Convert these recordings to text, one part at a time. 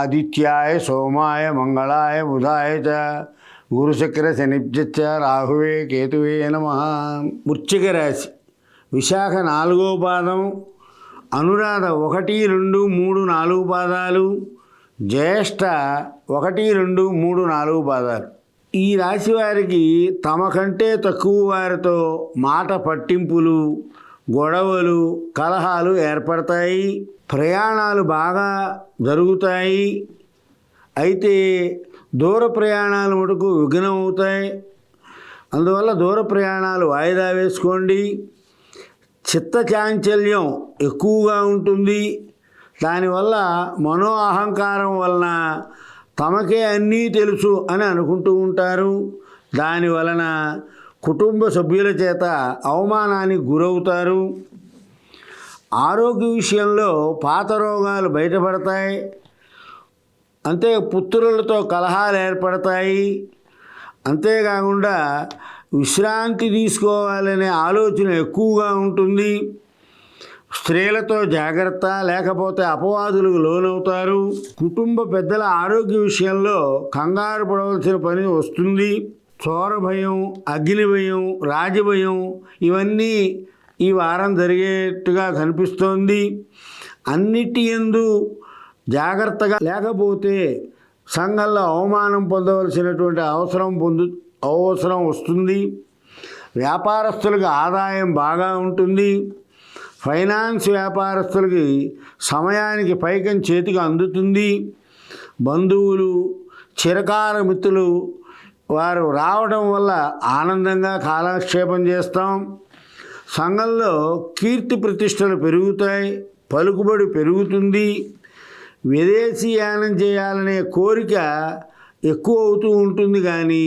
ఆదిత్యాయ సోమాయ మంగళాయ బుధాయ చ గురుశుక్ర శనిభ్యశ్చ రాహువే కేతువే నమః. వృశ్చిక రాశి. విశాఖ 4వ పాదం, అనురాధ 1, 2, 3, 4 పాదాలు, జ్యేష్ఠ 1, 2, 3, 4 పాదాలు. ఈ రాశి వారికి తమ కంటే తక్కువ వారితో మాట పట్టింపులు, గొడవలు, కలహాలు ఏర్పడతాయి. ప్రయాణాలు బాగా జరుగుతాయి. అయితే దూర ప్రయాణాలు మటుకు విఘ్నం అవుతాయి. అందువల్ల దూర ప్రయాణాలు వాయిదా వేసుకోండి. చిత్త చాంచల్యం ఎక్కువగా ఉంటుంది. దానివల్ల మనో అహంకారం వలన తమకే అన్నీ తెలుసు అని అనుకుంటూ ఉంటారు. దాని వలన కుటుంబ సభ్యుల చేత అవమానానికి గురవుతారు. ఆరోగ్య విషయంలో పాత రోగాలు బయటపడతాయి. అంతే పుత్రులతో కలహాలు ఏర్పడతాయి. అంతేకాకుండా విశ్రాంతి తీసుకోవాలనే ఆలోచన ఎక్కువగా ఉంటుంది. స్త్రీలతో జాగ్రత్త, లేకపోతే అపవాదులకు లోనవుతారు. కుటుంబ పెద్దల ఆరోగ్య విషయంలో కంగారు పడవలసిన పని వస్తుంది. చోర భయం, అగ్ని భయం, రాజభయం ఇవన్నీ ఈ వారం జరిగేట్టుగా కనిపిస్తోంది. అన్నిటి యందు జాగ్రత్తగా లేకపోతే సంఘంలో అవమానం పొందవలసినటువంటి అవసరం వస్తుంది. వ్యాపారస్తులకు ఆదాయం బాగా ఉంటుంది. ఫైనాన్స్ వ్యాపారస్తులకి సమయానికి పైకం చేతికి అందుతుంది. బంధువులు, చిరకాల మిత్రులు వారు రావడం వల్ల ఆనందంగా కాలక్షేపం చేస్తాం. సంఘంలో కీర్తి ప్రతిష్టలు పెరుగుతాయి. పలుకుబడి పెరుగుతుంది. విదేశీయానం చేయాలనే కోరిక ఎక్కువ అవుతూ ఉంటుంది. కానీ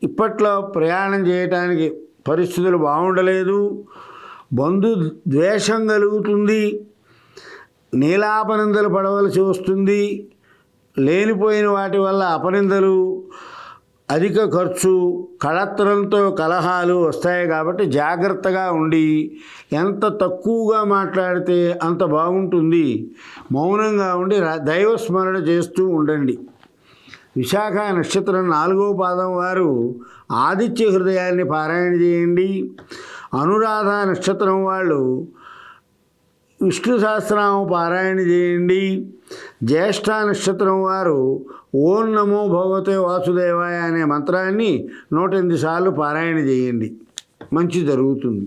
ఇప్పట్లో ప్రయాణం చేయడానికి పరిస్థితులు బాగుండలేదు. బంధు ద్వేషం కలుగుతుంది. నీలాపనిందలు పడవలసి వస్తుంది. లేనిపోయిన వాటి వల్ల అపనిందలు, అధిక ఖర్చు, కళత్రంతో కలహాలు వస్తాయి. కాబట్టి జాగ్రత్తగా ఉండి ఎంత తక్కువగా మాట్లాడితే అంత బాగుంటుంది. మౌనంగా ఉండి దైవస్మరణ చేస్తూ ఉండండి. విశాఖ నక్షత్రం 4వ పాదం వారు ఆదిత్య హృదయాన్ని పారాయణ చేయండి. అనురాధ నక్షత్రం వాళ్ళు విష్ణు సహస్రనామం పారాయణ చేయండి. జ్యేష్ఠ నక్షత్రం వారు ఓం నమో భగవతే వాసుదేవాయ అనే మంత్రాన్ని 108 సార్లు పారాయణ చేయండి. మంచి జరుగుతుంది.